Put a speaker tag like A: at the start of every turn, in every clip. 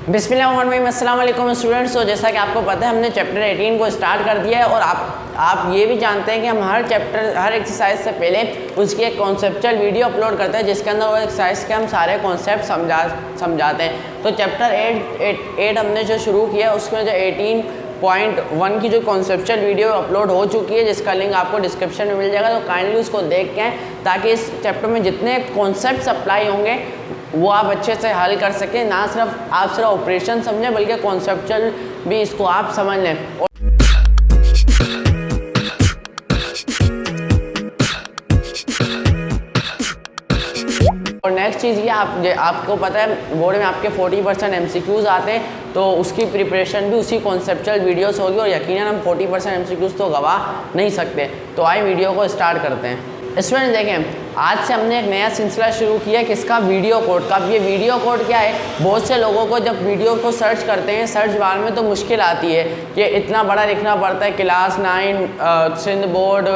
A: बिस्मिल्लाहिर्रहमानिर्रहीम, अस्सलाम वालेकुम स्टूडेंट्स। तो जैसा कि आपको पता है हमने चैप्टर 18 को स्टार्ट कर दिया है और आप ये भी जानते हैं कि हम हर एक्सरसाइज से पहले उसकी एक कॉन्सेप्चुअल वीडियो अपलोड करते हैं जिसके अंदर वो एक्सरसाइज के हम सारे कॉन्सेप्ट समझाते हैं। तो चैप्टर 8 हमने जो शुरू किया उसमें जो 18.1 की जो कॉन्सेप्चुअल वीडियो अपलोड हो चुकी है जिसका लिंक आपको डिस्क्रिप्शन में मिल जाएगा, तो काइंडली उसको देख के ताकि इस चैप्टर में जितने कॉन्सेप्ट अप्लाई होंगे वो आप अच्छे से हल कर सकें। ना सिर्फ आप सिर्फ ऑपरेशन समझें बल्कि कॉन्सेप्चुअल भी इसको आप समझ लें। और नेक्स्ट चीज़ ये आपको पता है बोर्ड में आपके 40% MCQs आते हैं, तो उसकी प्रिपरेशन भी उसी कॉन्सेप्चुअल वीडियोस होगी और यकीनन हम 40% MCQs तो गवा नहीं सकते। तो आइए वीडियो को स्टार्ट करते हैं। स्टूडेंट देखें, आज से हमने एक नया सिलसिला शुरू किया किसका, वीडियो कोड का। अब ये वीडियो कोड क्या है, बहुत से लोगों को जब वीडियो को सर्च करते हैं सर्च बार में तो मुश्किल आती है कि इतना बड़ा लिखना पड़ता है, class 9 Sindh board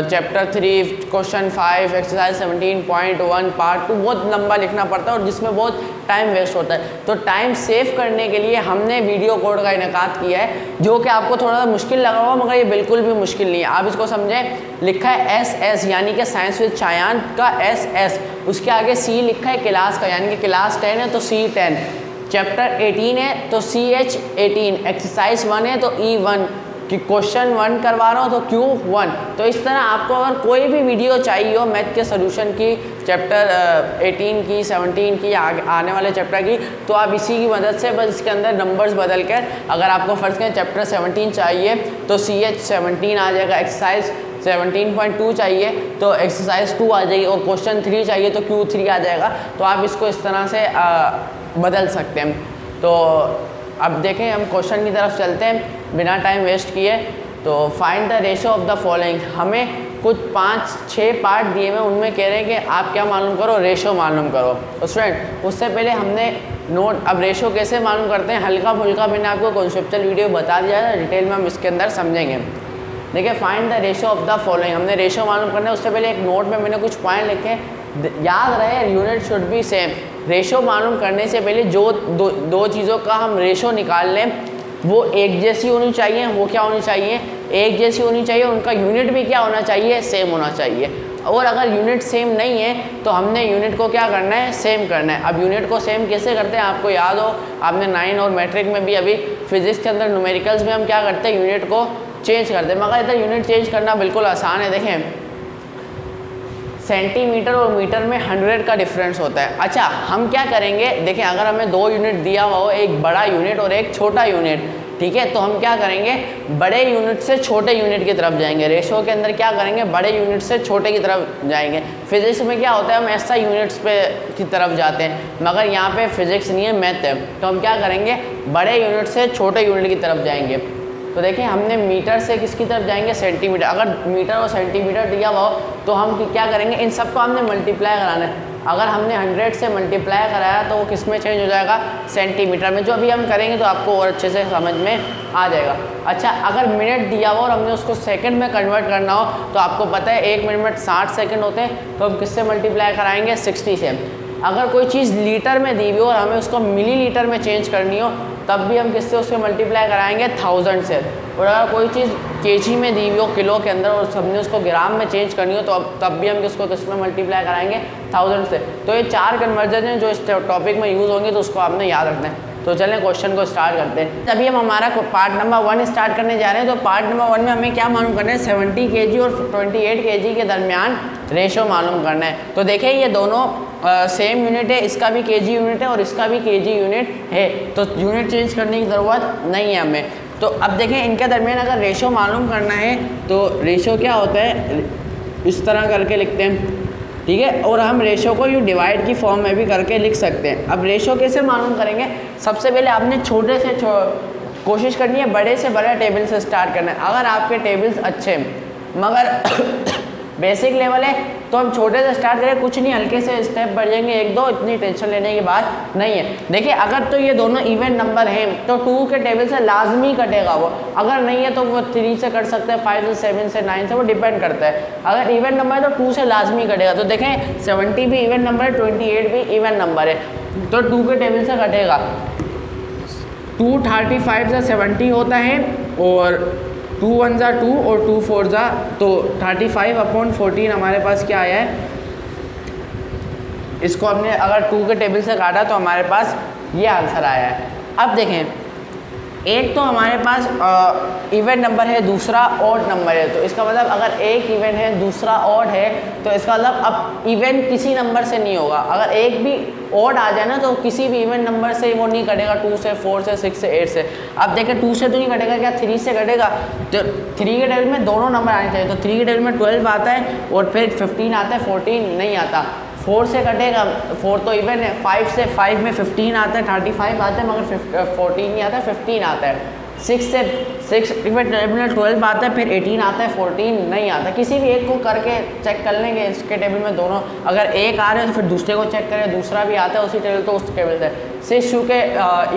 A: chapter 3 question 5 exercise 17.1 part 2 बहुत लंबा लिखना पड़ता है और जिसमें बहुत टाइम वेस्ट होता है। तो टाइम सेव करने के लिए हमने वीडियो कोड का इनेकाद किया है जो कि आपको थोड़ा सा मुश्किल लगा हुआ मगर ये बिल्कुल भी मुश्किल नहीं है। आप इसको समझें, लिखा है SS यानी कि साइंस विद चायान का SS, उसके आगे C लिखा है क्लास का यानी कि क्लास 10 है तो C10, चैप्टर 18 है तो CH18, एक्सरसाइज 1 है तो E1 कि क्वेश्चन 1 करवा रहा हूँ तो Q1। तो इस तरह आपको अगर कोई भी वीडियो चाहिए हो मैथ के सोल्यूशन की, चैप्टर 18 की 17 की आने वाले चैप्टर की, तो आप इसी की मदद से बस इसके अंदर नंबर्स बदल कर, अगर आपको फ़र्ज़ करें चैप्टर 17 चाहिए तो CH17 आ जाएगा, एक्सरसाइज 17.2 चाहिए तो एक्सरसाइज 2 आ जाएगी और क्वेश्चन 3 चाहिए तो Q3 आ जाएगा। तो आप इसको इस तरह से बदल सकते हैं। तो अब देखें हम क्वेश्चन की तरफ चलते हैं बिना टाइम वेस्ट किए। तो find the ratio of the following, हमें कुछ 5-6 पार्ट दिए हुए उनमें कह रहे हैं कि आप क्या मालूम करो, रेशो मालूम करो। तो स्टूडेंट उससे पहले हमने नोट, अब रेशो कैसे मालूम करते हैं हल्का फुल्का मैंने आपको कॉन्सेप्चुअल वीडियो बता दिया है, डिटेल में हम इसके अंदर समझेंगे। देखिए find the ratio of the following, हमने रेशो मालूम करना है। उससे पहले एक नोट में मैंने कुछ पॉइंट लिखे, याद रहे unit should be same. Ratio मालूम करने से पहले जो दो चीज़ों का हम रेशो निकाल लें वो एक जैसी होनी चाहिए। वो क्या होनी चाहिए, एक जैसी होनी चाहिए, उनका यूनिट भी क्या होना चाहिए, सेम होना चाहिए। और अगर यूनिट सेम नहीं है तो हमने यूनिट को क्या करना है, सेम करना है। अब यूनिट को सेम कैसे करते हैं, आपको याद हो आपने 9 और मैट्रिक में भी, अभी फिजिक्स के अंदर न्यूमेरिकल्स में हम क्या करते हैं, यूनिट को चेंज करते हैं। मगर इधर यूनिट चेंज करना बिल्कुल आसान है। देखें सेंटीमीटर और मीटर में 100 का डिफरेंस होता है। अच्छा हम क्या करेंगे, देखें अगर हमें 2 यूनिट दिया हुआ हो, एक बड़ा यूनिट और एक छोटा यूनिट, ठीक है, तो हम क्या करेंगे, बड़े यूनिट से छोटे यूनिट की तरफ जाएंगे। रेशो के अंदर क्या करेंगे, बड़े यूनिट से छोटे की तरफ जाएंगे। फिजिक्स में क्या होता है, हम ऐसा यूनिट्स पे की तरफ जाते हैं, मगर यहाँ पे फिजिक्स नहीं है, मैथ है। तो हम क्या करेंगे, बड़े यूनिट से छोटे यूनिट की तरफ जाएंगे। तो देखिए हमने मीटर से किसकी तरफ जाएंगे, सेंटीमीटर। अगर मीटर और सेंटीमीटर दिया हुआ हो तो हम क्या करेंगे, इन सबको हमने मल्टीप्लाई कराना है। अगर हमने 100 से मल्टीप्लाई कराया तो वो किस में चेंज हो जाएगा, सेंटीमीटर में। जो अभी हम करेंगे तो आपको और अच्छे से समझ में आ जाएगा। अच्छा अगर मिनट दिया हुआ और हमने उसको सेकंड में कन्वर्ट करना हो तो आपको पता है 1 मिनट में 60 सेकंड होते हैं, तो हम किससे मल्टीप्लाई कराएंगे, 60 से। अगर कोई चीज़ लीटर में दी हुई हो और हमें उसको मिलीलीटर में चेंज करनी हो तब भी हम किससे उसके मल्टीप्लाई कराएंगे, 1000 से। और अगर कोई चीज़ केजी में दी हुई हो किलो के अंदर और हमने उसको ग्राम में चेंज करनी हो तो तब भी हम किसको किस में मल्टीप्लाई कराएंगे, 1000 से। तो ये 4 कन्वर्जन हैं जो इस टॉपिक में यूज़ होंगे, तो उसको आपने याद रखना है। तो चलें क्वेश्चन को स्टार्ट करते हैं। अभी हम हमारा पार्ट नंबर 1 स्टार्ट करने जा रहे हैं। तो पार्ट नंबर 1 में हमें क्या मालूम करना है, 70 kg और 28 kg के दरमियान रेशो मालूम करना है। तो देखिए ये दोनों सेम यूनिट है, इसका भी केजी यूनिट है और इसका भी केजी यूनिट है, तो यूनिट चेंज करने की ज़रूरत नहीं है हमें। तो अब देखें इनके दरमियान अगर रेशो मालूम करना है तो रेशो क्या होता है, इस तरह करके लिखते हैं, ठीक है। और हम रेशो को यूँ डिवाइड की फॉर्म में भी करके लिख सकते हैं। अब रेशो कैसे मालूम करेंगे, सबसे पहले आपने छोटे से कोशिश करनी है बड़े से बड़ा टेबल से स्टार्ट करना है। अगर आपके टेबल्स अच्छे मगर बेसिक लेवल है तो हम छोटे से स्टार्ट करें, कुछ नहीं, हल्के से स्टेप बढ़ जाएंगे 1-2, इतनी टेंशन लेने की बात नहीं है। देखिए अगर तो ये दोनों इवन नंबर हैं तो 2 के टेबल से लाजमी कटेगा वो, अगर नहीं है तो वो 3 से कट सकते हैं, 5 से, 7 से, 9 से, वो डिपेंड करता है। अगर इवन नंबर है तो 2 से लाजमी कटेगा। तो देखें 70 भी इवन नंबर है, 28 भी इवन नंबर है, तो 2 के टेबल से कटेगा। 235 ज़ा 70 होता है, और 2 1 ज़ा 2 और 2 4 ज़ा, तो 35/14 हमारे पास क्या आया है। इसको हमने अगर 2 के टेबल से काटा तो हमारे पास ये आंसर आया है। अब देखें, एक तो हमारे पास इवेंट नंबर है, दूसरा ऑड नंबर है, तो इसका मतलब अगर एक इवेंट है दूसरा ऑड है तो इसका मतलब अब इवेंट किसी नंबर से नहीं होगा। अगर एक भी ऑड आ जाए ना तो किसी भी इवेंट नंबर से वो नहीं कटेगा, 2 से 4 से 6 से 8 से। अब देखें 2 से तो नहीं कटेगा, क्या 3 से कटेगा, तो 3 के टेबल में दोनों नंबर आने चाहिए, तो 3 के टेबल में 12 आता है और फिर 15 आता है, 14 नहीं आता। 4 से कटेगा, 4 तो इवन है, 5 से 5 में 15 आता है, 35 आता है, मगर 14 नहीं आता, 15 आता है। 6 से 6 में 12 आता है, फिर 18 आता है, 14 नहीं आता। किसी भी एक को करके चेक कर लेंगे, इसके टेबल में दोनों अगर एक आ रहे हैं तो फिर दूसरे को चेक करें, दूसरा भी आता है उसी टेबल तो उस टेबल से। 6 चूँकि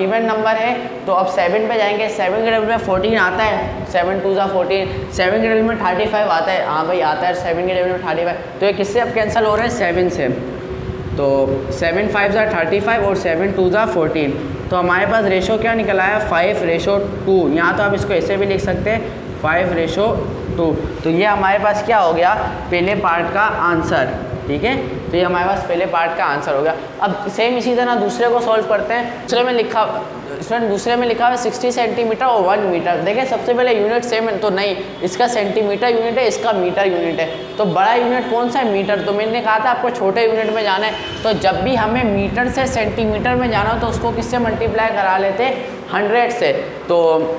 A: इवेंट नंबर है तो अब 7 पे जाएंगे, 7 के टेबल में 14 आता है, 7 2 ज़ा 14, 7 के टेबल में 35 आता है, हाँ भाई आता है 7 के टेबल में 35, तो ये किससे अब कैंसिल हो रहे हैं, 7 से। तो 7 5 ज़ा 35 और 7 2 ज़ा 14, तो हमारे पास रेशो क्या निकल आया, 5:2। यहाँ तो आप इसको ऐसे भी लिख सकते हैं 5:2। तो ये हमारे पास क्या हो गया, पहले पार्ट का आंसर, ठीक है। तो ये हमारे पास पहले पार्ट का आंसर हो गया। अब सेम इसी तरह दूसरे को सॉल्व करते हैं। दूसरे में लिखा हुआ है 60 सेंटीमीटर और 1 मीटर। देखिए सबसे पहले यूनिट सेम है तो नहीं, इसका सेंटीमीटर यूनिट है, इसका मीटर यूनिट है, तो बड़ा यूनिट कौन सा है, मीटर। तो मैंने कहा था आपको छोटे यूनिट में जाना है, तो जब भी हमें मीटर से सेंटीमीटर में जाना हो तो उसको किससे मल्टीप्लाई करा लेते हैं, 100 से। तो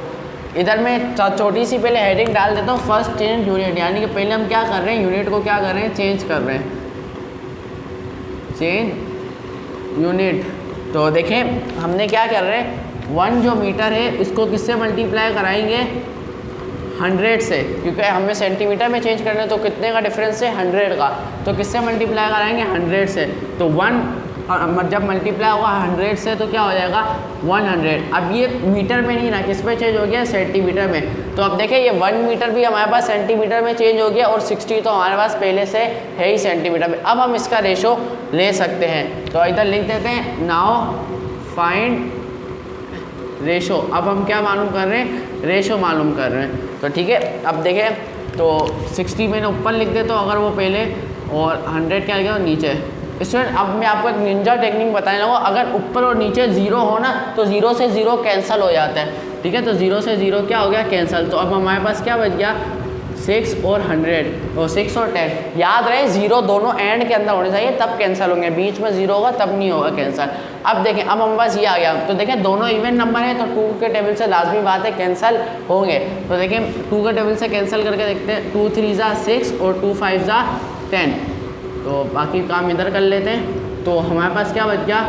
A: इधर मैं छोटी सी पहले हेडिंग डाल देता हूँ, फर्स्ट चेंज यूनिट, यानी कि पहले हम क्या कर रहे हैं, यूनिट को क्या कर रहे हैं, चेंज कर रहे हैं, चेंज यूनिट। तो देखें हमने क्या कर रहे हैं, 1 जो मीटर है इसको किससे मल्टीप्लाई कराएंगे, 100 से, क्योंकि हमें सेंटीमीटर में चेंज करना है, तो कितने का डिफरेंस है, 100 का, तो किससे मल्टीप्लाई कराएंगे, 100 से। तो 1 जब मल्टीप्लाई होगा 100 से तो क्या हो जाएगा, 100। अब ये मीटर में नहीं ना, किस में चेंज हो गया, सेंटीमीटर में। तो अब देखें ये 1 मीटर भी हमारे पास सेंटीमीटर में चेंज हो गया, और 60 तो हमारे पास पहले से है ही सेंटीमीटर में। अब हम इसका रेशो ले सकते हैं, तो इधर लिख देते हैं, नाउ फाइंड रेशो। अब हम क्या मालूम कर रहे हैं, रेशो मालूम कर रहे हैं। तो ठीक है, अब देखें तो 60 मैंने ऊपर लिख देता हूँ अगर वो पहले, और 100 क्या लिखा नीचे। स्टूडेंट अब मैं आपको एक निंजा टेक्निक बताने लगा, अगर ऊपर और नीचे 0 हो ना तो 0 से 0 कैंसिल हो जाता है, ठीक है। तो 0 से 0 क्या हो गया, कैंसिल। तो अब हमारे पास क्या बच गया, 6 और 100, और 6 और 10। याद रहे 0 दोनों एंड के अंदर होने चाहिए तब कैंसिल होंगे, बीच में 0 होगा तब नहीं होगा कैंसिल। अब देखें, अब हमारे पास ये आ गया, तो देखें दोनों इवेंट नंबर है तो 2 के टेबल से लाजमी बात है कैंसिल होंगे। तो देखें 2 के टेबल से कैंसिल करके देखते हैं, 2 3 ज़ा 6 और 2 5 ज़ा 10। तो बाकी काम इधर कर लेते हैं। तो हमारे पास क्या बच गया,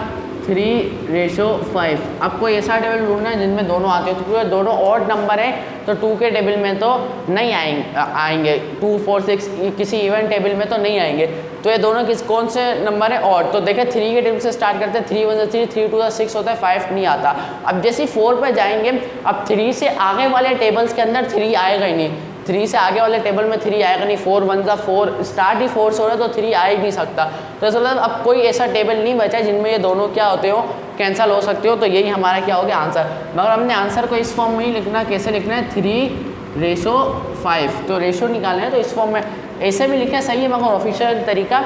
A: 3:5। अब कोई ऐसा टेबल ढूंढना है जिनमें दोनों आते हो, तो क्योंकि दोनों ऑड नंबर है तो 2 के टेबल में तो नहीं आएंगे 2 4 6 किसी इवेंट टेबल में तो नहीं आएंगे। तो ये दोनों कौन से नंबर है, ऑड। तो देखें 3 के टेबल से स्टार्ट करते हैं, 3 1 ज़ा 3, 3 2 ज़ा 6 होता है, 5 नहीं आता। अब जैसे 4 पे जाएंगे, अब 3 से आगे वाले टेबल्स के अंदर 3 आएगा ही नहीं, 3 से आगे वाले टेबल में 3 आएगा नहीं। 4 1 ज़ा 4, स्टार्ट ही 4 से हो रहा है तो 3 आ ही नहीं सकता। तो ऐसा मतलब अब कोई ऐसा टेबल नहीं बचा है जिनमें ये दोनों क्या होते हो, कैंसिल हो सकते हो। तो यही हमारा क्या हो गया आंसर। मगर हमने आंसर को इस फॉर्म में ही लिखना, कैसे लिखना है, 3:5। तो रेशो निकालना है तो इस फॉर्म में ऐसे भी लिखा सही है, मगर ऑफिशियल तरीका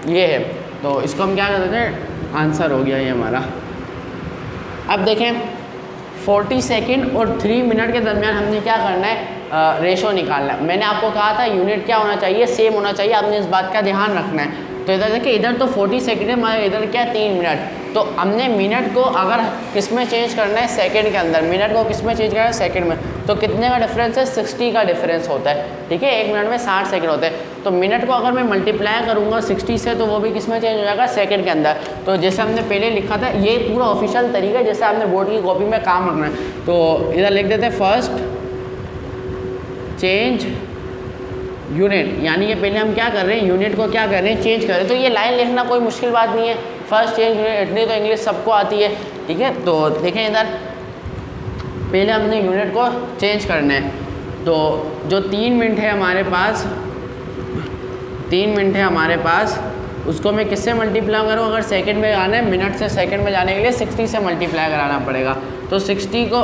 A: ये है। तो इसको हम क्या कर देते हैं, आंसर हो गया ये हमारा। अब देखें 40 सेकेंड और 3 मिनट के दरमियान हमने क्या करना है, रेशो निकालना है। मैंने आपको कहा था यूनिट क्या होना चाहिए, सेम होना चाहिए, आपने इस बात का ध्यान रखना है। तो इधर देखिए, इधर तो 40 सेकेंड है, मगर इधर क्या 3 मिनट। तो हमने मिनट को अगर किस में चेंज करना है, सेकंड के अंदर, मिनट को किस में चेंज करना है, सेकंड में। तो कितने का डिफरेंस है, 60 का डिफरेंस होता है, ठीक है। 1 मिनट में 60 सेकंड होते हैं। तो मिनट को अगर मैं मल्टीप्लाई करूँगा 60 से तो वो भी किस में चेंज हो जाएगा, सेकंड के अंदर। तो जैसे हमने पहले लिखा था, ये पूरा ऑफिशियल तरीका है जैसे आपने बोर्ड की कॉपी में काम रखना है। तो इधर लिख देते हैं फर्स्ट चेंज यूनिट, यानी कि पहले हम क्या कर रहे हैं, यूनिट को क्या कर रहे हैं, चेंज कर रहे हैं। तो ये लाइन लिखना कोई मुश्किल बात नहीं है, फर्स्ट चेंज यूनिट, इतनी तो इंग्लिश सबको आती है, ठीक है। तो देखें इधर पहले हमने यूनिट को चेंज करना है। तो जो 3 मिनट है हमारे पास, 3 मिनट है हमारे पास, उसको मैं किससे मल्टीप्लाई करूँ, अगर सेकंड में आना है, मिनट से सेकंड में जाने के लिए 60 से मल्टीप्लाई कराना पड़ेगा। तो 60 को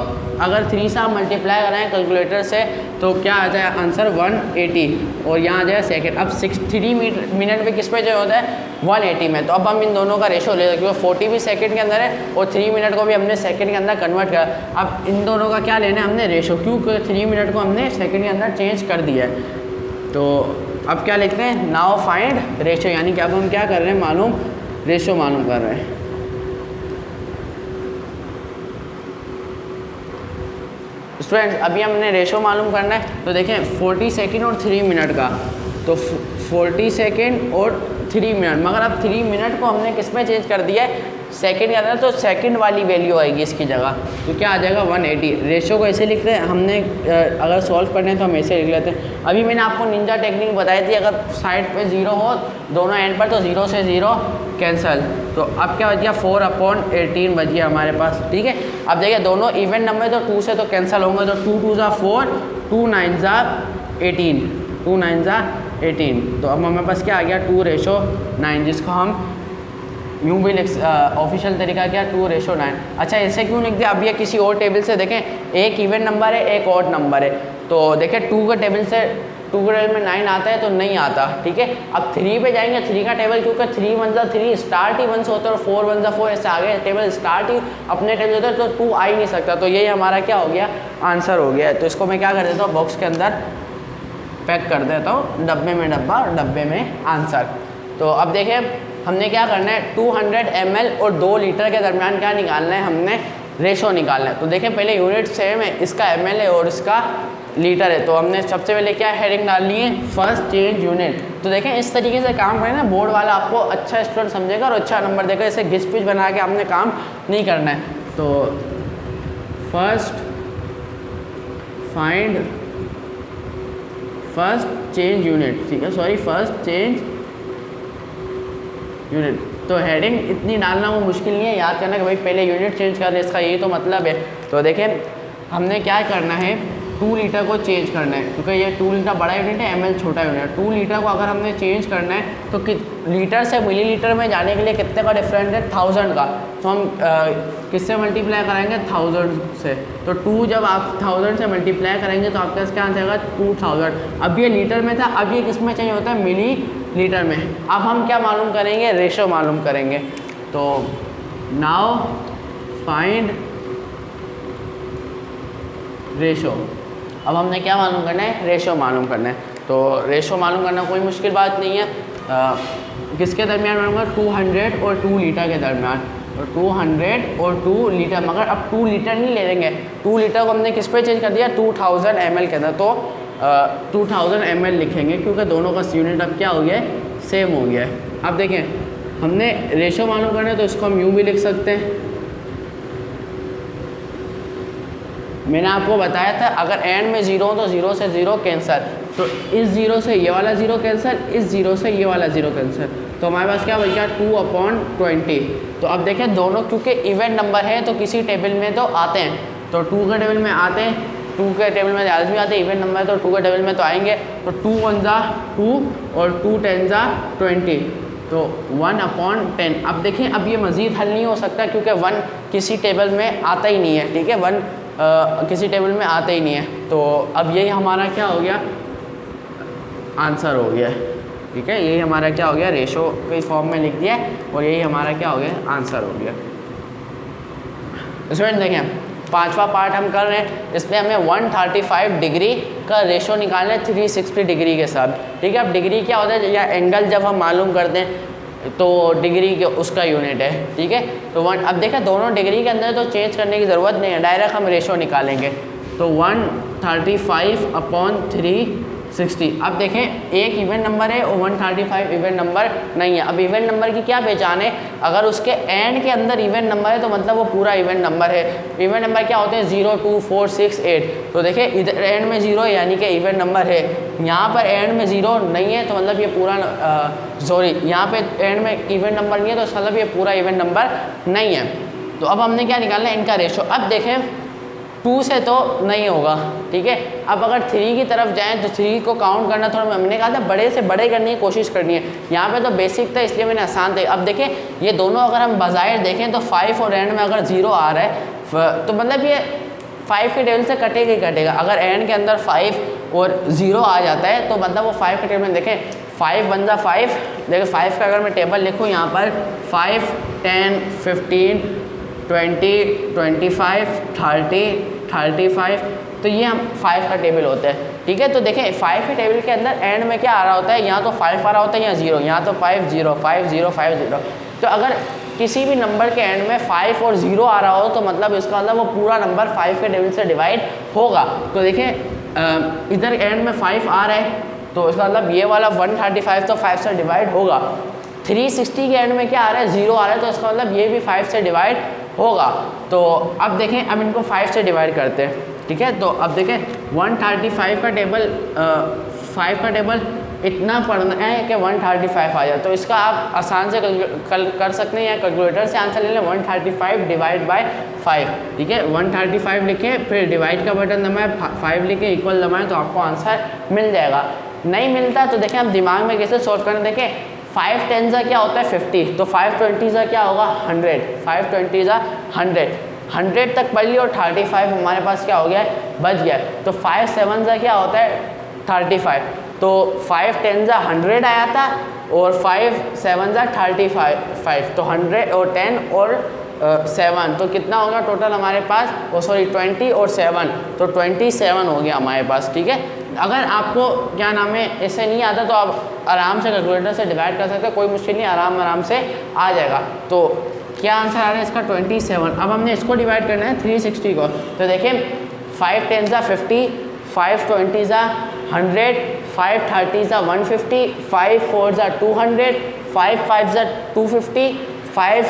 A: अगर 3 से आप मल्टीप्लाई कराएं कैलकुलेटर से तो क्या आ जाए आंसर 180 और यहाँ आ जाए सेकेंड। अब 3 मिनट में किस पे जो होता है 180 में। तो अब हम इन दोनों का रेशो ले क्योंकि 40 भी सेकंड के अंदर है और 3 मिनट को भी हमने सेकंड के अंदर कन्वर्ट करा। अब इन दोनों का क्या लेना है हमने रेशो, क्योंकि 3 मिनट को हमने सेकंड के अंदर चेंज कर दिया है। तो अब क्या लिखते हैं, नाउ फाइंड रेशो, यानी कि अब हम क्या कर रहे हैं मालूम, रेशो मालूम कर रहे हैं। स्टूडेंट्स अभी हमने रेशो मालूम करना है। तो देखें 40 सेकंड और 3 मिनट का, तो 40 सेकंड और 3 मिनट, मगर अब 3 मिनट को हमने किस में चेंज कर दिया है सेकंड के अंदर, तो सेकंड वाली वैल्यू आएगी इसकी जगह, तो क्या आ जाएगा 180। रेशो को ऐसे लिखते हैं हमने, अगर सॉल्व करने हैं तो हम ऐसे लिख लेते हैं। अभी मैंने आपको निंजा टेक्निक बताई थी, अगर साइड पे 0 हो दोनों एंड पर तो 0 से 0 कैंसिल। तो अब क्या बच गया 4/18 बच गया हमारे पास, ठीक है। अब देखिए दोनों इवन नंबर तो 2 से तो कैंसिल होंगे, तो 2 2 = 4, 2 9 = 18, 2 9 = 18। तो अब हमारे पास क्या आ गया 2:9, जिसको हम यूँ भी ऑफिशियल तरीका क्या 2:9। अच्छा ऐसे क्यों लिख दिया, अब ये किसी और टेबल से देखें, एक इवन नंबर है एक ऑड नंबर है, तो देखें 2 के टेबल से 2 के टेबल में 9 आता है तो नहीं आता, ठीक है। अब 3 पे जाएंगे, 3 का टेबल क्योंकि 3 1 = 3 स्टार्ट ही 1 से होता है और 4 1 = 4 ऐसे आगे टेबल स्टार्ट ही अपने टेबल होता है, तो 2 आ ही नहीं सकता। तो यही हमारा क्या हो गया आंसर हो गया। तो इसको मैं क्या कर देता हूँ बॉक्स के अंदर पैक कर देता हूँ, डब्बे में डब्बा और डब्बे में आंसर। तो अब देखें हमने क्या करना है 200 ml और 2 लीटर के दरमियान क्या निकालना है, हमने रेशो निकालना है। तो देखें पहले यूनिट सेम है, इसका ml है और इसका लीटर है, तो हमने सबसे पहले क्या हेडिंग डालनी है फर्स्ट चेंज यूनिट। तो देखें इस तरीके से काम करें ना, बोर्ड वाला आपको अच्छा स्टूडेंट समझेगा और अच्छा नंबर देगा। इसे घिस पिच बना के आपने काम नहीं करना है। तो first find first change unit, ठीक है, सॉरी फर्स्ट चेंज यूनिट। तो हेडिंग इतनी डालना वो मुश्किल नहीं है, याद करना कि भाई पहले यूनिट चेंज कर रहे हैं, इसका यही तो मतलब है। तो देखें हमने क्या करना है 2 लीटर को चेंज करना है, क्योंकि ये 2 लीटर बड़ा यूनिट है, ml छोटा यूनिट है। 2 लीटर को अगर हमने चेंज करना है तो लीटर से मिलीलीटर में जाने के लिए कितने का डिफरेंस है 1000 का, तो हम किससे मल्टीप्लाई कराएंगे 1000 से। तो 2 जब आप 1000 से मल्टीप्लाई करेंगे तो आपके पास क्या आ जाएगा 2000। अब ये लीटर में था, अब ये किस में चेंज होता है मिली लीटर में। अब हम क्या मालूम करेंगे रेशो मालूम करेंगे। तो नाउ फाइंड रेशो, अब हमने क्या मालूम करना है रेशो मालूम करना है। तो रेशो मालूम करना कोई मुश्किल बात नहीं है। किसके दरमियान मालूम करना 200 और 2 लीटर के दरमियान, तो 200 और 2 लीटर, मगर अब 2 लीटर नहीं ले लेंगे, 2 लीटर को हमने किस पे चेंज कर दिया 2000 ml के अंदर, तो 2000 ml लिखेंगे क्योंकि दोनों का यूनिट अब क्या हो गया है सेम हो गया है। अब देखें हमने रेशो मालूम करना है तो इसको हम यूँ भी लिख सकते हैं। मैंने आपको बताया था अगर एंड में 0 हो तो 0 से 0 कैंसिल, तो इस 0 से ये वाला 0 कैंसिल, इस 0 से ये वाला 0 कैंसिल, तो हमारे पास क्या बच गया 2/20। तो अब देखें दोनों क्योंकि इवन नंबर है तो किसी टेबल में तो आते हैं, तो 2 के टेबल में आते हैं, 2 के टेबल में आदमी आते हैं, इवन नंबर है तो 2 के टेबल में तो आएंगे। तो 2 1 = 2 और 2 10 = 20, तो 1/10। अब देखें अब ये मज़ीद हल नहीं हो सकता क्योंकि 1 किसी टेबल में आता ही नहीं है, ठीक है, 1 किसी टेबल में आते ही नहीं है। तो अब यही हमारा क्या हो गया आंसर हो गया, ठीक है, यही हमारा क्या हो गया रेशो के फॉर्म में लिख दिया और यही हमारा क्या हो गया आंसर हो गया। स्टूडेंट देखें 5वां पार्ट हम कर रहे हैं, इसमें हमें 135 डिग्री का रेशो निकालना है 360 डिग्री के साथ, ठीक है। अब डिग्री क्या होता है या एंगल जब हम मालूम करते हैं तो डिग्री के उसका यूनिट है, ठीक है। तो 1 अब देखा दोनों डिग्री के अंदर तो चेंज करने की ज़रूरत नहीं है, डायरेक्ट हम रेशो निकालेंगे। तो 135/360। अब देखें एक इवन नंबर है और 135 इवन नंबर नहीं है। अब इवन नंबर की क्या पहचान है, अगर उसके एंड के अंदर इवन नंबर है तो मतलब वो पूरा इवन नंबर है। इवन नंबर क्या होते हैं 0 2 4 6 8, तो देखिए इधर एंड में 0 यानी कि इवन नंबर है, यहाँ पर एंड में 0 नहीं है तो मतलब ये पूरा सॉरी यहाँ पे एंड में इवन नंबर नहीं है तो मतलब ये पूरा इवन नंबर नहीं है। तो अब हमने क्या निकालना है इनका रेशो। अब देखें 2 से तो नहीं होगा, ठीक है। अब अगर 3 की तरफ जाएं तो 3 को काउंट करना थोड़ा, हमने कहा था बड़े से बड़े करने की कोशिश करनी है। यहाँ पे तो बेसिक था इसलिए मैंने आसान थे। अब देखें ये दोनों अगर हम बाज़ाहिर देखें तो 5 और एंड में अगर 0 आ रहा है तो मतलब ये 5 के टेबल से कटेगा ही कटेगा। अगर एंड के अंदर 5 और 0 आ जाता है तो मतलब वो 5 के टेबल में देखें 5 1 जा 5, देखिए 5 का अगर मैं टेबल लिखूँ यहाँ पर 5 10 15 20 25 30 35, तो ये हम 5 का टेबल होता है, ठीक है। तो देखें 5 के टेबल के अंदर एंड में क्या आ रहा होता है, यहाँ तो 5 आ रहा होता है, यहाँ 0, यहाँ तो 5 0 5 0 5 0। तो अगर किसी भी नंबर के एंड में 5 और 0 आ रहा हो तो मतलब इसका मतलब वो पूरा नंबर 5 के टेबल से डिवाइड होगा। तो देखें इधर एंड में 5 आ रहा है तो इसका मतलब ये वाला 135 तो 5 से डिवाइड होगा। 360 के एंड में क्या आ रहा है, 0 आ रहा है, तो इसका मतलब ये भी 5 से डिवाइड होगा। तो अब देखें, अब इनको 5 से डिवाइड करते हैं, ठीक है। तो अब देखें 135 का टेबल 5 का टेबल इतना पढ़ना है कि 135 आ जाए। तो इसका आप आसान से कर सकते हैं या कैलकुलेटर से आंसर ले लें। 135 डिवाइड बाय 5, ठीक है। 135 लिखें, फिर डिवाइड का बटन दबाएं, 5 लिखें, इक्वल दबाएं, तो आपको आंसर मिल जाएगा। नहीं मिलता तो देखें आप दिमाग में कैसे सॉल्व करें। देखें 5 10 का क्या होता है 50, तो 5 20 का क्या होगा 100, 5 20 का 100 तक पढ़ लिया और 35 हमारे पास क्या हो गया है, बच गया। तो 5 7 का क्या होता है 35, तो 5 10 का 100 आया था और 5 7 का 35, तो 100 और 10 और 7, तो कितना होगा टोटल हमारे पास, सॉरी 20 और 7, तो 27 हो गया हमारे पास, ठीक है। अगर आपको क्या नाम है ऐसे नहीं आता तो आप आराम से कैलकुलेटर से डिवाइड कर सकते हैं, कोई मुश्किल नहीं, आराम से आ जाएगा। तो क्या आंसर आ रहा है इसका 27। अब हमने इसको डिवाइड करना है 360 को। तो देखिए 5 10 का 50, 5 20 का 100, 5 30 का 150, 5 4 का 200, 5 5 का 250, 5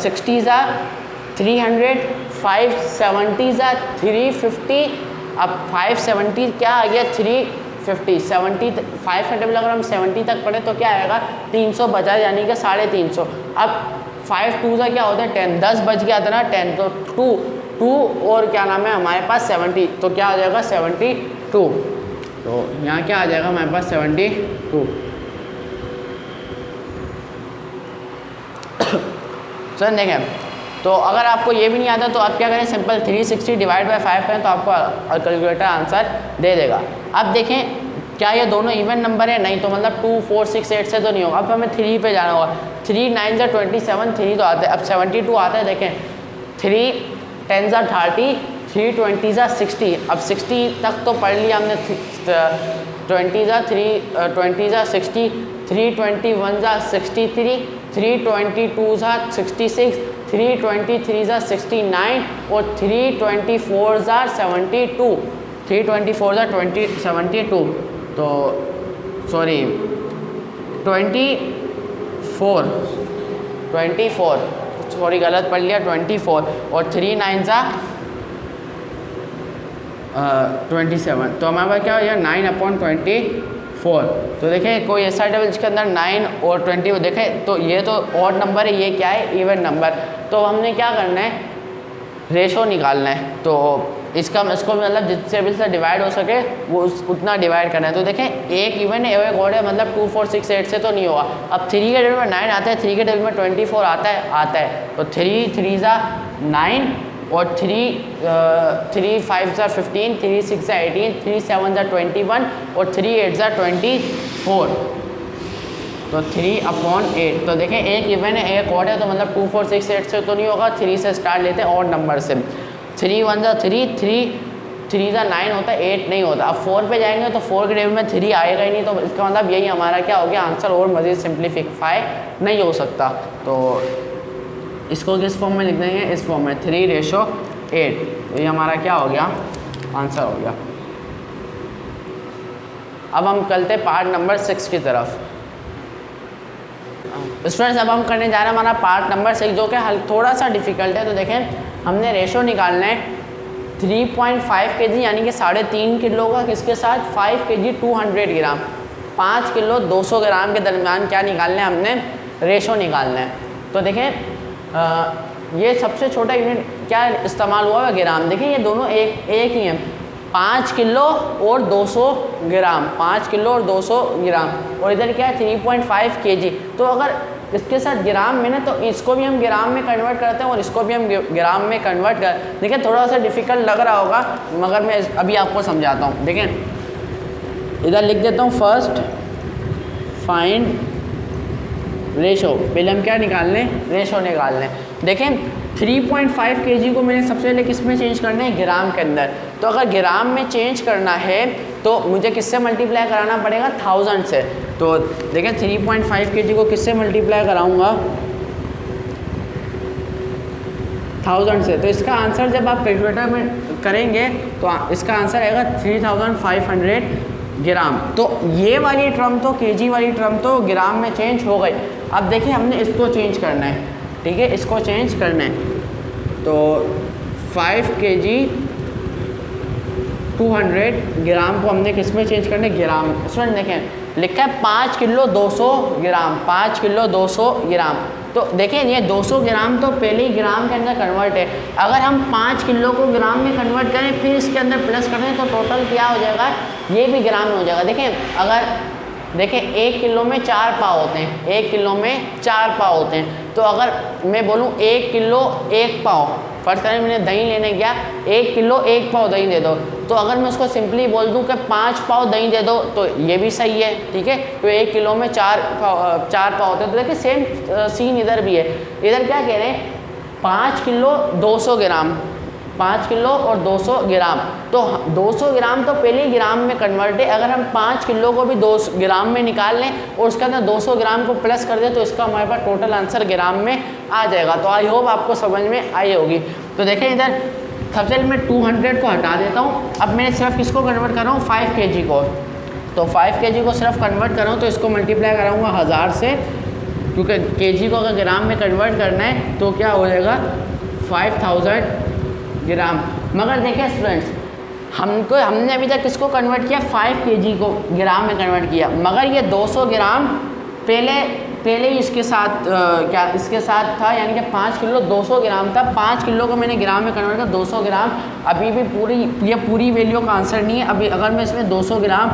A: 60 का 300, 5 70 का 350। अब 570 क्या आ गया 350, 70 5 का टेबल अगर हम 70 तक पढ़े तो क्या आएगा 350, यानी कि 350। अब 5 2 का क्या होता है 10, 10 बच गया था ना 10, तो 2 और क्या नाम है हमारे पास 70, तो क्या आ जाएगा 72। तो यहाँ क्या आ जाएगा हमारे पास 72। चल देखें, तो अगर आपको ये भी नहीं आता तो आप क्या करें, सिंपल 360 डिवाइड बाय 5 करें तो आपको कैलकुलेटर आंसर दे देगा। अब देखें क्या ये दोनों इवन नंबर है, नहीं, तो मतलब 2 4 6 8 से तो नहीं होगा। अब हमें 3 पे जाना होगा। 3 9 जा 27, 3 तो आता है, अब 72 आता है। देखें 3 10 जा 30, 3 20 जा 60, अब 60 तक तो पढ़ लिया हमने, 20 जा 3 20 जा 60, 3 21 जा 63, 3 22 जा 66, 3 23 जा 69 और 3 24 जा 72, 3 24 जा 72, तो सॉरी 24 सॉरी गलत पढ़ लिया 24, और 3 9 जा 27, तो हमारे पास क्या हो गया 9/24। तो देखें कोई ऐसा टेबल जिसके अंदर 9 और 20 देखें, तो ये तो ऑड नंबर है, ये क्या है इवन नंबर। तो हमने क्या करना है रेशो निकालना है। तो इसको मतलब जिस टेबल से डिवाइड हो सके वो उतना डिवाइड करना है। तो देखें एक इवन है एक ऑड है, मतलब 2 4 6 8 से तो नहीं होगा। अब 3 के टेबल में 9 आता है, 3 के टेबल में 24 आता है, तो 3 3 जा 9 और 3 5 जा 15, 3 6 जा 18, 3 7 जा 21 और 3 8 जा 24, तो 3/8। तो देखें एक इवन है एक ऑड है, तो मतलब 2 4 6 8 से तो नहीं होगा, 3 से स्टार्ट लेते हैं ऑड नंबर से। 3 1 जा 3, 3 जा 9 होता है, 8 नहीं होता। अब 4 पे जाएंगे तो 4 के टेबल में 3 आएगा ही नहीं, तो इसका मतलब यही हमारा क्या हो गया आंसर, और मज़ीद सिंप्लीफाई नहीं हो सकता। तो इसको किस फॉर्म में लिख देंगे, इस फॉर्म में 3:8, तो ये हमारा क्या हो गया आंसर हो गया। अब हम चलते पार्ट नंबर 6 की तरफ। स्टूडेंट्स अब हम करने जा रहे हैं हमारा पार्ट नंबर 6, जो कि थोड़ा सा डिफिकल्ट है। तो देखें हमने रेशो निकालना है 3.5 kg यानी कि 3.5 किलो का, किसके साथ 5 kg 200 ग्राम, 5 किलो 200 ग्राम के दरमियान क्या निकालना है, हमने रेशो निकालना है। तो देखें ये सबसे छोटा यूनिट क्या इस्तेमाल हुआ है ग्राम। देखिए ये दोनों एक ही हैं, 5 किलो और 200 ग्राम, 5 किलो और 200 ग्राम, और इधर क्या है 3.5 kg। तो अगर इसके साथ ग्राम में ना, तो इसको भी हम ग्राम में कन्वर्ट करते हैं और इसको भी हम ग्राम में कन्वर्ट कर। देखिए थोड़ा सा डिफिकल्ट लग रहा होगा, मगर मैं अभी आपको समझाता हूँ। देखें इधर लिख देता हूँ, फर्स्ट फाइंड रेशो। पहले हम क्या निकाल लें, रेशो निकाल लें। देखें 3.5 kg को मैंने सबसे पहले किस में चेंज करना है, ग्राम के अंदर। तो अगर ग्राम में चेंज करना है तो मुझे किससे मल्टीप्लाई कराना पड़ेगा, 1000 से। तो देखें 3.5 kg को किससे मल्टीप्लाई कराऊंगा, 1000 से। तो इसका आंसर जब आप कैलकुलेटर में करेंगे तो इसका आंसर आएगा 3500 ग्राम। तो ये वाली टर्म तो kg वाली टर्म तो ग्राम में चेंज हो गई। अब देखिए हमने इसको चेंज करना है, ठीक है, इसको चेंज करना है। तो 5 kg 200 ग्राम को हमने किस में चेंज करना है, ग्राम। स्टूडेंट देखें लिखा है 5 किलो 200 ग्राम, 5 किलो 200 ग्राम। तो देखें ये 200 ग्राम तो पहले ही ग्राम के अंदर कन्वर्ट है। अगर हम 5 किलो को ग्राम में कन्वर्ट करें फिर इसके अंदर प्लस करें तो टोटल क्या हो जाएगा, ये भी ग्राम में हो जाएगा। देखें अगर देखें 1 किलो में 4 पाव होते हैं, 1 किलो में 4 पाव होते हैं। तो अगर मैं बोलूँ 1 किलो 1 पाव, फर्स्ट करें मैंने दही लेने गया, 1 किलो 1 पाव दही दे दो। तो अगर मैं उसको सिंपली बोल दूं कि 5 पाव दही दे दो तो ये भी सही है, ठीक है। तो 1 किलो में 4 पाव होते हैं। तो देखिए सेम सीन इधर भी है। इधर क्या कह रहे हैं, 5 किलो 200 ग्राम, 5 किलो और 200 ग्राम। तो 200 ग्राम तो पहले ही ग्राम में कन्वर्ट है। अगर हम 5 किलो को भी 200 ग्राम में निकाल लें और उसके अंदर 200 ग्राम को प्लस कर दें तो इसका हमारे पास टोटल आंसर ग्राम में आ जाएगा। तो आई होप आपको समझ में आई होगी। तो देखें इधर सबसे पहले मैं 200 को हटा देता हूँ। अब मैंने सिर्फ किसको कन्वर्ट कर रहा हूँ, 5 kg को। तो 5 kg को सिर्फ कन्वर्ट कर रहा हूँ तो इसको मल्टीप्लाई कराऊँगा 1000 से, क्योंकि kg को अगर ग्राम में कन्वर्ट करना है तो क्या हो जाएगा 5000 ग्राम। मगर देखिए स्टूडेंट्स हमने अभी तक किसको कन्वर्ट किया, 5 kg को ग्राम में कन्वर्ट किया। मगर ये 200 ग्राम पहले ही इसके साथ इसके साथ था, यानी कि 5 किलो 200 ग्राम था। 5 किलो को मैंने ग्राम में कन्वर्ट किया 200 ग्राम। अभी भी ये पूरी वैल्यू का आंसर नहीं है। अभी अगर मैं इसमें 200 ग्राम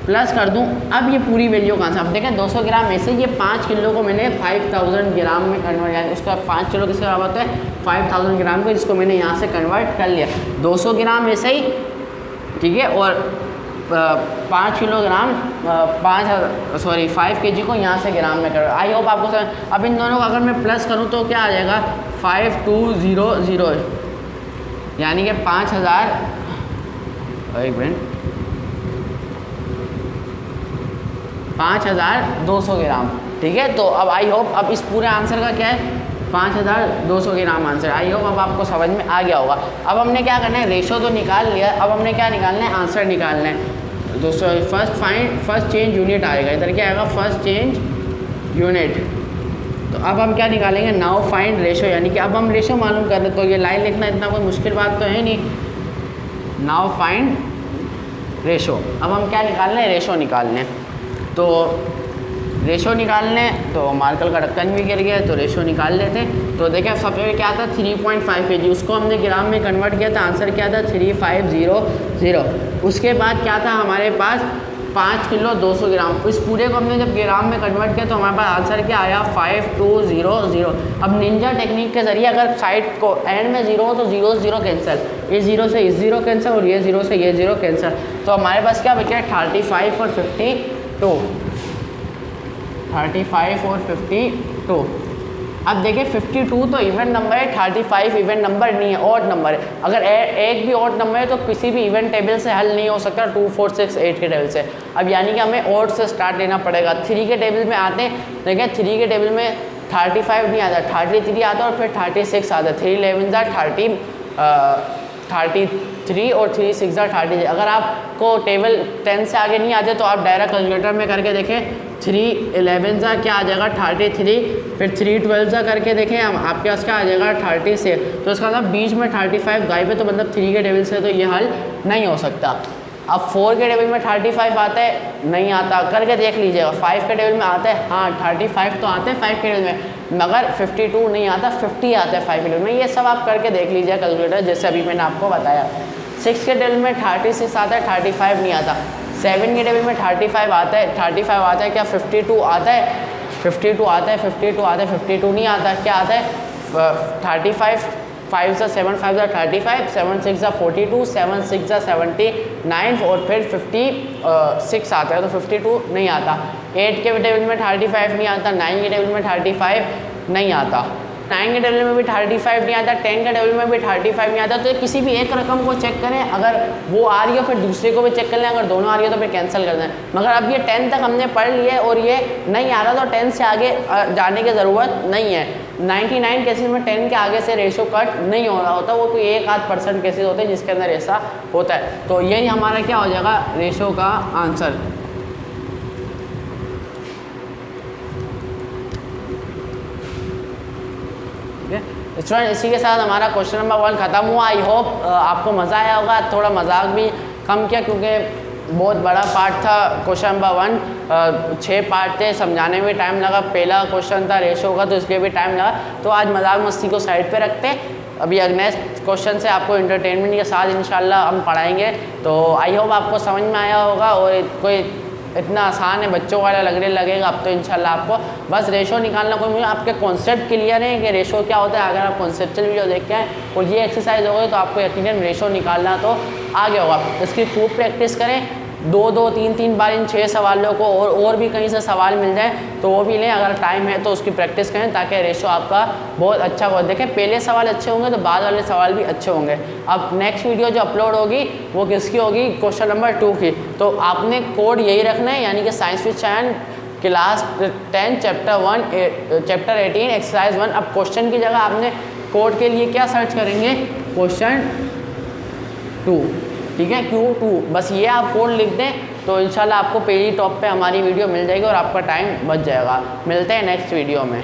A: प्लस कर दूं, अब ये पूरी वैल्यू का आंसर। अब देखें 200 ग्राम में से ये 5 किलो को मैंने 5000 ग्राम में कन्वर्ट, यानी उसका 5 किलो किसके बराबर होता है, 5000 ग्राम को, जिसको मैंने यहाँ से कन्वर्ट कर लिया। 200 ग्राम ऐसे ही, ठीक है। और 5 किलोग्राम 5 kg को यहाँ से ग्राम में करो। आई होप आपको समझ। अब इन दोनों को अगर मैं प्लस करूँ तो क्या आ जाएगा, 5200, यानी कि 5000, एक मिनट, 5200 ग्राम, ठीक है। तो अब आई होप अब इस पूरे आंसर का क्या है, 5200 ग्राम आंसर। आई होप अब आपको समझ में आ गया होगा। अब हमने क्या करना है, रेशो तो निकाल लिया, अब हमने क्या निकालना है, आंसर निकालना है। दोस्तों फर्स्ट चेंज यूनिट आएगा, इधर क्या आएगा, फर्स्ट चेंज यूनिट। तो अब हम क्या निकालेंगे, नाउ फाइंड रेशो, यानी कि अब हम रेशो मालूम कर रहे। तो ये लाइन लिखना इतना कोई मुश्किल बात तो है नहीं। नाउ फाइंड रेशो, अब हम क्या निकालना है, रेशो निकालने। तो रेशो निकालने, तो मार्कल का ढक्कन भी गिर गया, तो रेशो निकाल लेते। तो देखिए सबसे पहले क्या था, 3.5 kg, उसको हमने ग्राम में कन्वर्ट किया था, आंसर क्या था 3500। उसके बाद क्या था हमारे पास, 5 किलो 200 ग्राम। इस पूरे को हमने जब ग्राम में कन्वर्ट किया तो हमारे पास आंसर क्या आया, 5200। अब निंजा टेक्निक के जरिए अगर साइड को एंड में 0 हो तो 0 0 कैंसिल, ये 0 से इस 0 कैंसिल और ये 0 से ये 0 कैंसिल। तो हमारे पास क्या बचा, 35 और 52, 35 और 52। अब देखिए 52 तो इवन नंबर है, 35 इवन नंबर नहीं है, ऑड नंबर है। अगर एक भी ऑड नंबर है तो किसी भी इवन टेबल से हल नहीं हो सकता 2 4 6 8 के टेबल से। अब यानी कि हमें ऑड से स्टार्ट लेना पड़ेगा। 3 के टेबल में आते हैं, देखिए 3 के टेबल में 35 नहीं आता, 33 आता है और फिर 36 आता है। 3 11 33 और 3 6 30। अगर आपको टेबल 10 से आगे नहीं आते तो आप डायरेक्ट कैलकुलेटर में करके देखें, 3 11 क्या आ जाएगा 33, फिर 3 12 करके देखें हम, आपके पास क्या आ जाएगा 36। तो इसका मतलब बीच में 35 गायब है, तो मतलब 3 के टेबल से तो ये हल नहीं हो सकता। अब 4 के टेबल में 35 आता है, नहीं आता, करके देख लीजिएगा। 5 के टेबल में आता है, हाँ 35 तो आता है 5 के टेबल में, मगर 52 नहीं आता, 50 आता है 5 के टेबल में। ये सब आप करके देख लीजिए कैलकुलेटर, जैसे अभी मैंने आपको बताया। 6 के टेबल में 36 आता है, 35 नहीं आता। 7 के टेबल में 35 आता है, 35 आता है क्या, 52 आता है, 52 आता है, 52 आता है, 52 नहीं आता, क्या आता है 35, 5 सा 7, 5 सा 35, 7 6 सा 42, 7 6 सा 79 और फिर 56 आता है, तो 52 नहीं आता। 8 के टेबल में 35 नहीं आता, 9 के टेबल में 35 नहीं आता, 9 के टेबल में भी 35 नहीं आता, 10 के टेबल में भी 35 नहीं आता। तो किसी भी एक रकम को चेक करें, अगर वो आ रही हो फिर दूसरे को भी चेक कर लें, अगर दोनों आ रही हो तो फिर कैंसिल कर दें। मगर अब ये 10 तक हमने पढ़ लिया और ये नहीं आ रहा, तो 10 से आगे जाने की ज़रूरत नहीं है। 99 केसेस में 10 के आगे से रेशो कट नहीं हो रहा होता, वो कोई 1-8% केसेस होते हैं जिसके अंदर ऐसा होता है। तो यही हमारा क्या हो जाएगा रेशो का आंसर। स्टूडेंट इसी के साथ हमारा क्वेश्चन नंबर 1 ख़त्म हुआ। आई होप आपको मज़ा आया होगा, थोड़ा मजाक भी कम किया क्योंकि बहुत बड़ा पार्ट था क्वेश्चन नंबर 1, 6 पार्ट थे, समझाने में टाइम लगा। पहला क्वेश्चन था रेशो का, तो इसलिए भी टाइम लगा। तो आज मजाक मस्ती को साइड पे रखते हैं, अभी नेक्स्ट क्वेश्चन से आपको इंटरटेनमेंट के साथ इंशाल्लाह हम पढ़ाएंगे। तो आई होप आपको समझ में आया होगा और कोई इतना आसान है बच्चों वाला लगने लगेगा। अब तो इंशाल्लाह आपको बस रेशो निकालना, कोई मुझे आपके कॉन्सेप्ट क्लियर है कि रेशो क्या होता है। अगर आप कॉन्सेप्चुअल वीडियो देख के आए और ये एक्सरसाइज हो गई तो आपको यकीनन रेशो निकालना तो आ गया होगा। इसकी खूब प्रैक्टिस करें, 2-2, 3-3 बार इन 6 सवालों को और भी कहीं से सवाल मिल जाए तो वो भी लें, अगर टाइम है तो उसकी प्रैक्टिस करें ताकि रेशो आपका बहुत अच्छा हो। देखें पहले सवाल अच्छे होंगे तो बाद वाले सवाल भी अच्छे होंगे। अब नेक्स्ट वीडियो जो अपलोड होगी वो किसकी होगी, क्वेश्चन नंबर 2 की। तो आपने कोड यही रखना है, यानी कि science with Shayan class 10 chapter 18 exercise 1। अब क्वेश्चन की जगह आपने कोड के लिए क्या सर्च करेंगे, क्वेश्चन 2, ठीक है, Q2। बस ये आप कोड लिख दें तो इंशाल्लाह आपको पहली टॉप पे हमारी वीडियो मिल जाएगी और आपका टाइम बच जाएगा। मिलते हैं नेक्स्ट वीडियो में।